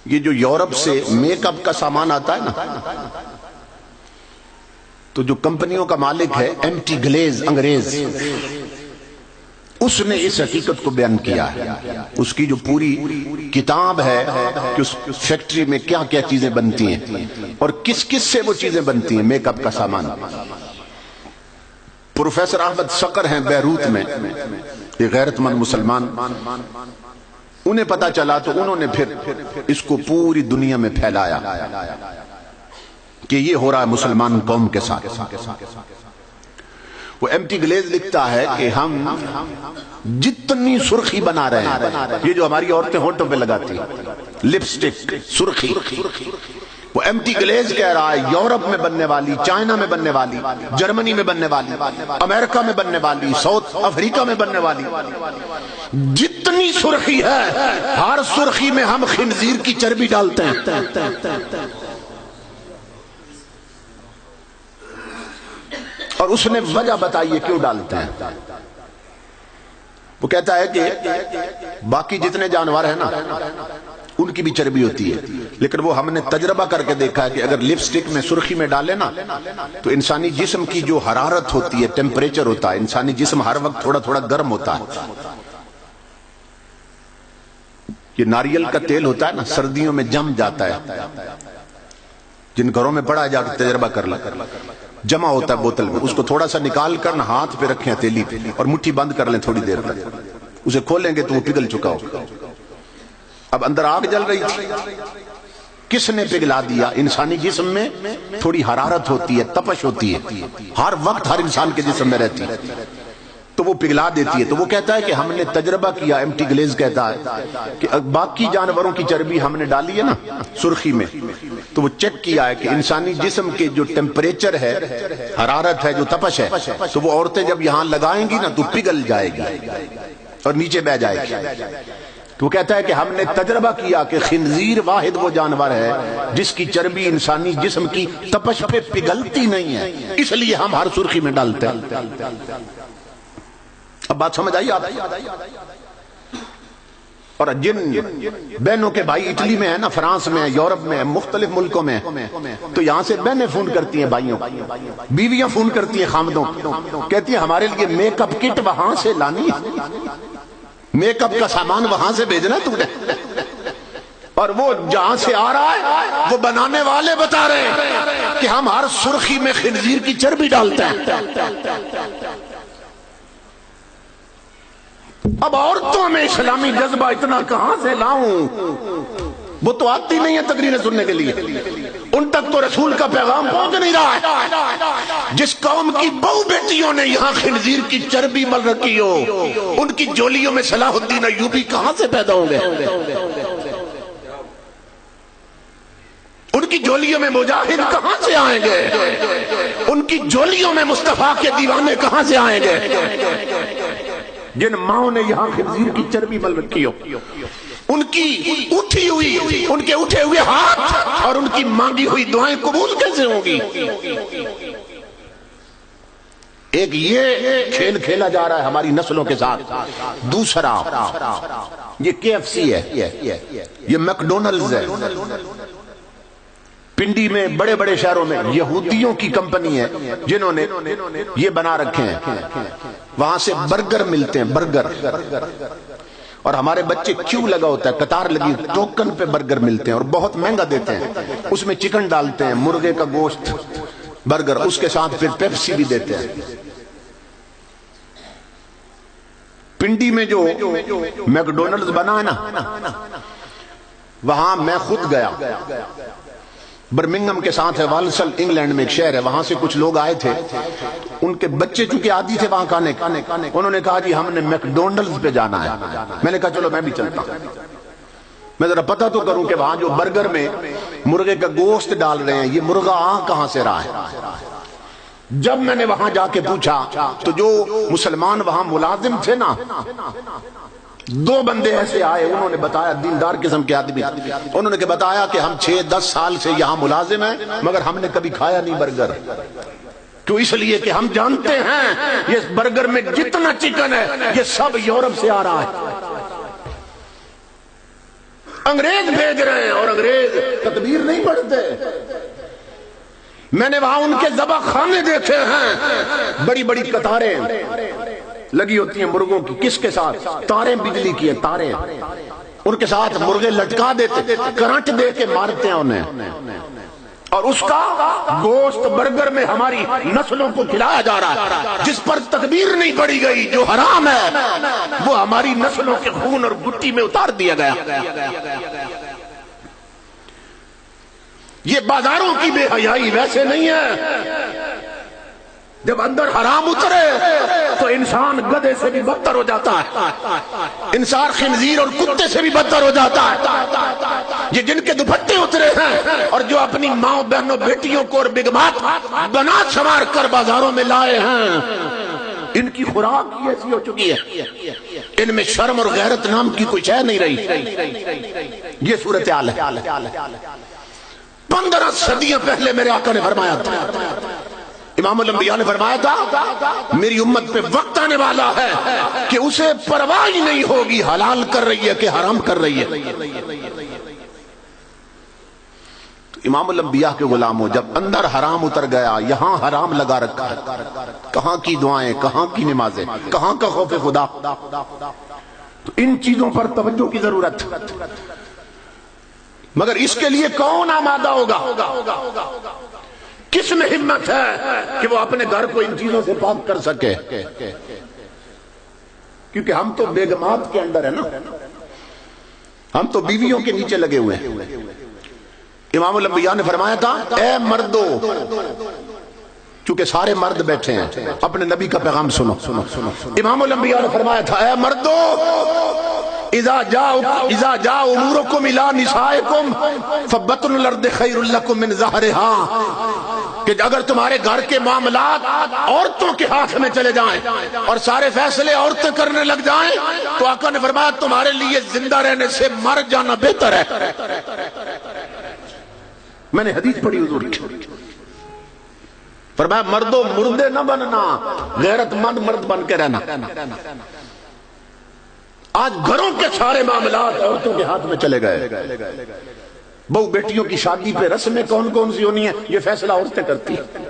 یہ جو یورپ سے میک اپ کا سامان آتا ہے نا، تو جو کمپنیوں کا مالک ہے ایم ٹی گلیز انگریز، اس نے اس حقیقت کو بیان کیا ہے۔ اس کی جو پوری کتاب ہے کہ اس فیکٹری میں کیا کیا چیزیں بنتی ہیں اور کس کس سے وہ چیزیں بنتی ہیں، میک اپ کا سامان۔ پروفیسر احمد صقر ہیں بیروت میں، یہ غیرت مند مسلمان، انہیں پتا چلا تو انہوں نے پھر اس کو پوری دنیا میں پھیلایا کہ یہ ہو رہا ہے مسلمان قوم کے ساتھ۔ وہ ایم ٹی گلیز لکھتا ہے کہ ہم جتنی سرخی بنا رہے ہیں، یہ جو ہماری عورتیں ہونٹوں پہ لگاتی ہیں لپسٹک سرخی، وہ ایم ٹی گلیز کہہ رہا ہے یورپ میں بننے والی، چائنا میں بننے والی، جرمنی میں بننے والی، امریکہ میں بننے والی، ساؤتھ افریقہ میں بننے والی جتنی سرخی ہے، ہر سرخی میں ہم خنزیر کی چربی ڈالتے ہیں۔ اور اس نے وجہ بتائی کیوں ڈالتے ہیں۔ وہ کہتا ہے کہ باقی جتنے جانور ہیں نا ان کی بھی چربی ہوتی ہے، لیکن وہ ہم نے تجربہ کر کے دیکھا ہے کہ اگر لپسٹک میں سرخی میں ڈالے نا تو انسانی جسم کی جو حرارت ہوتی ہے، ٹیمپریچر ہوتا ہے، انسانی جسم ہر وقت تھوڑا تھوڑا گرم ہوتا ہے۔ یہ ناریل کا تیل ہوتا ہے نا، سردیوں میں جم جاتا ہے، جن گھروں میں پڑا جا کے تجربہ کر لیں، جمع ہوتا ہے بوتل میں، اس کو تھوڑا سا نکال کر ہاتھ پہ رکھیں ہتھیلی پہ اور مٹھی بند کر لیں تھوڑی دیر تک، اسے کھولیں گے تو وہ پگھل چکا ہو۔ اب اندر آگ جل رہی تھی، کس نے پگھلا دیا؟ انسانی جسم میں تھوڑی حرارت ہوتی ہے، تپش ہوتی ہے، ہر وقت ہر انسان کے جسم میں رہتی ہے، تو وہ پگھلا دیتی ہے۔ تو وہ کہتا ہے کہ ہم نے تجربہ کیا، ایم ٹی گلیز کہتا ہے کہ باقی جانوروں کی چربی ہم نے ڈالی ہے نا سرخی میں، تو وہ چیک کیا ہے کہ انسانی جسم کے جو ٹیمپریچر ہے، حرارت ہے، جو تپش ہے، تو وہ عورتیں جب یہاں لگائیں گی نا تو پگھل جائے گی اور نیچے بہ جائے گی۔ تو وہ کہتا ہے کہ ہم نے تجربہ کیا کہ خنزیر واحد وہ جانور ہے جس کی چربی انسانی جسم کی تپش پہ پگھلتی نہیں ہے، اس لیے ہم ہر سرخی میں ڈالتے ہیں۔ اب بات سمجھ آئی آپ؟ اور جن بہنوں کے بھائی اٹلی میں ہیں نا، فرانس میں، یورپ میں، مختلف ملکوں میں، تو یہاں سے بہنیں فون کرتی ہیں بھائیوں، بیویاں فون کرتی ہیں خامدوں، کہتی ہیں ہمارے لیے میک اپ کٹ وہاں سے لانی ہے، میک اپ کا سامان وہاں سے بھیجنا تم نے، اور وہ جہاں سے آ رہا ہے وہ بنانے والے بتا رہے ہیں کہ ہم ہر سرخی میں خنزیر کی چربی ڈالتے ہیں۔ اب عورتوں میں اسلامی جذبہ اتنا کہاں سے لاؤں؟ وہ تو آتی نہیں ہے تقریریں سننے کے لیے، ان تک تو رسول کا پیغام پہنچ نہیں رہا ہے۔ جس قوم کی بہو بیٹیوں نے یہاں خنزیر کی چربی مل رکھی ہو، ان کی جولیوں میں صلاح الدین ایوبی کہاں سے پیدا ہوں گے؟ ان کی جولیوں میں مجاہد کہاں سے آئیں گے؟ ان کی جولیوں میں مصطفیٰ کے دیوانے کہاں سے آئیں گے؟ جن ماؤں نے یہاں خنزیر کی چربی مل رکھی ہو، ان کی اٹھی ہوئی، ان کے اٹھے ہوئے ہاتھ اور ان کی مانگی ہوئی دعائیں قبول کیسے ہوں گی؟ ایک یہ کھیل کھیلا جا رہا ہے ہماری نسلوں کے ساتھ، دوسرا یہ KFC ہے، یہ میکڈونلڈز ہے، پنڈی میں بڑے بڑے شہروں میں یہودیوں کی کمپنی ہے جنہوں نے یہ بنا رکھے ہیں، وہاں سے برگر ملتے ہیں، برگر، اور ہمارے بچے کیوں لگا ہوتا ہے، قطار لگی، ٹوکن پہ برگر ملتے ہیں اور بہت مہنگا دیتے ہیں، اس میں چکن ڈالتے ہیں، مرغے کا گوشت، برگر، اس کے ساتھ پھر پیپسی بھی دیتے ہیں۔ پنڈی میں جو میکڈونلڈز بنا ہے نا، وہاں میں خود گیا، برمنگھم کے ساتھ ہے، والسل انگلینڈ میں ایک شہر ہے، وہاں سے کچھ لوگ آئے تھے، ان کے بچے چونکہ عادی تھے وہاں کھانے، انہوں نے کہا جی ہم نے میکڈونلڈز پہ جانا ہے۔ میں نے کہا چلو میں بھی چلتا ہوں، میں ذرا پتہ تو کروں کہ وہاں جو برگر میں مرغے کا گوشت ڈال رہے ہیں، یہ مرغا آ کہاں سے رہا ہے۔ جب میں نے وہاں جا کے پوچھا تو جو مسلمان وہاں ملازم تھے نا، دو بندے ایسے آئے، انہوں نے بتایا، دیندار قسم کے آدمی، انہوں نے بتایا کہ ہم 6-10 سال سے یہاں ملازم ہیں مگر ہم نے کبھی کھایا نہیں برگر۔ کیوں؟ اس لیے کہ ہم جانتے ہیں یہ برگر میں جتنا چکن ہے یہ سب یورپ سے آ رہا ہے۔ انگریز بھیج رہے ہیں اور انگریز تکبیر نہیں پڑھتے. میں نے وہاں ان کے ذبح خانے دیکھے ہیں، بڑی بڑی قطاریں لگی ہوتی ہیں مرغوں کی. کس کے ساتھ؟ تاریں بجلی کی ہیں، تاریں ان کے ساتھ مرغے لٹکا دیتے، کرنٹ دے کے مارتے ہیں انہیں، اور اس کا گوشت برگر میں ہماری نسلوں کو کھلایا جا رہا ہے. جس پر تکبیر نہیں پڑی گئی، جو حرام ہے، وہ ہماری نسلوں کے خون اور گٹی میں اتار دیا گیا. یہ بازاروں کی بے حیائی ویسے نہیں ہے. جب اندر حرام اترے تو انسان گدھے سے بھی بدتر ہو جاتا ہے، انسان خنزیر اور کتے سے بھی بدتر ہو جاتا ہے. یہ جن کے دوپٹے اترے ہیں اور جو اپنی ماں بہنوں بیٹیوں کو اور بگمات بنا سنوار کر بازاروں میں لائے ہیں، ان کی خوراک ہی ایسی ہو چکی ہے، ان میں شرم اور غیرت نام کی کوئی شے نہیں رہی. یہ صورتحال ہے. 15 صدیاں پہلے میرے آقا نے فرمایا تھا، امام الانبیاء نے فرمایا تھا، میری امت پہ وقت آنے والا ہے کہ اسے پرواہ ہی نہیں ہوگی حلال کر رہی ہے کہ حرام کر رہی ہے. تو امام الانبیاء کے غلام ہو، جب اندر حرام اتر گیا، یہاں حرام لگا رکھا ہے، کہاں کی دعائیں، کہاں کی نمازیں، کہاں کا خوف خدا. تو ان چیزوں پر توجہ کی ضرورت. مگر اس کے لیے کون آمادہ ہوگا؟ کس میں ہمت ہے کہ وہ اپنے گھر کو ان چیزوں سے پاک کر سکے؟ کیونکہ ہم تو بیگمات کے اندر ہے نا، ہم تو بیویوں کے نیچے لگے ہوئے ہیں. امام الانبیاء نے فرمایا تھا، اے مردو، چونکہ سارے مرد بیٹھے ہیں، اپنے نبی کا پیغام سنو. امام الانبیاء نے فرمایا تھا، اے مردو، اذا جاء امورکم الى نسائکم فبطن الارض خیر لکم من ظہرہا، کہ اگر تمہارے گھر کے معاملات عورتوں کے ہاتھ میں چلے جائیں اور سارے فیصلے عورتیں کرنے لگ جائیں تو آقا نے فرمایا تمہارے لیے زندہ رہنے سے مر جانا بہتر ہے. میں نے حدیث پڑھی حضور کی، فرمایا مردوں مردے نہ بننا، غیرت مند مرد بن کے رہنا. آج گھروں کے سارے معاملات عورتوں کے ہاتھ میں چلے گئے. بہو بیٹیوں کی شادی پہ رسمیں کون کون سی ہونی ہیں، یہ فیصلہ عورتیں کرتی ہیں.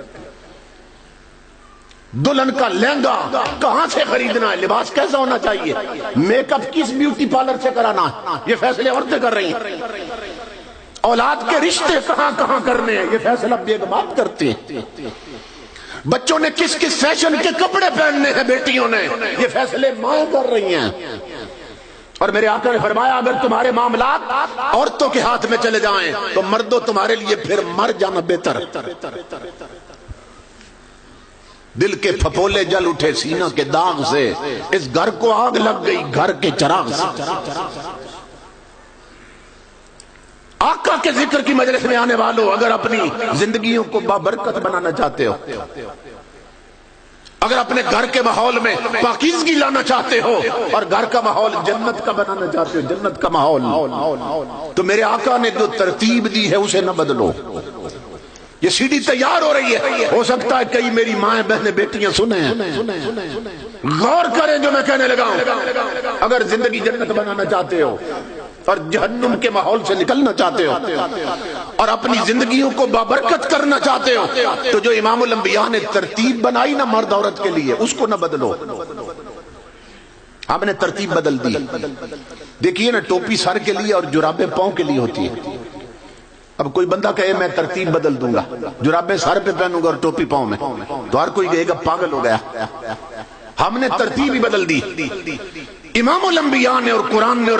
دلہن کا لہنگا کہاں سے خریدنا ہے، لباس کیسا ہونا چاہیے، میک اپ کس بیوٹی پارلر سے کرانا ہے، یہ فیصلے عورتیں کر رہی ہیں. اولاد کے رشتے کہاں کہاں کرنے ہیں، یہ فیصلہ بیگمات کرتے ہیں. بچوں نے کس کس فیشن کے کپڑے پہننے ہیں بیٹیوں نے، یہ فیصلے مائیں کر رہی ہیں. اور میرے آقا نے فرمایا اگر تمہارے معاملات عورتوں کے ہاتھ میں چلے جائیں تو مردوں تمہارے لیے پھر مر جانا بہتر. دل کے پھپولے جل اٹھے سینہ کے داغ سے، اس گھر کو آگ لگ گئی گھر کے چراغ سے. آقا کے ذکر کی مجلس میں آنے والوں، اگر اپنی زندگیوں کو بابرکت بنانا چاہتے ہو، اگر اپنے گھر کے ماحول میں پاکیزگی لانا چاہتے ہو اور گھر کا ماحول جنت کا بنانا چاہتے ہو، جنت کا ماحول، تو میرے آقا نے جو ترتیب دی ہے اسے نہ بدلو. یہ سی ڈی تیار ہو رہی ہے، ہو سکتا ہے کئی میری مائیں بہنیں بیٹیاں سنیں، غور کریں جو میں کہنے لگا ہوں. اگر زندگی جنت بنانا چاہتے ہو اور جہنم کے ماحول سے نکلنا چاہتے ہو اور اپنی زندگیوں کو بابرکت کرنا چاہتے ہو تو جو امام الانبیاء نے ترتیب بنائی نا مرد عورت کے لیے، اس کو نہ بدلو. ہم نے ترتیب بدل دی. دیکھیے نا، ٹوپی سر کے لیے اور جرابیں پاؤں کے لیے ہوتی ہے. اب کوئی بندہ کہے میں ترتیب بدل دوں گا، جرابیں سر پہ پہنوں گا اور ٹوپی پاؤں میں، تو ہر کوئی کہے گا پاگل ہو گیا. ہم نے ترتیب ہی بدل دی. امام الانبیاء نے اور قرآن نے اور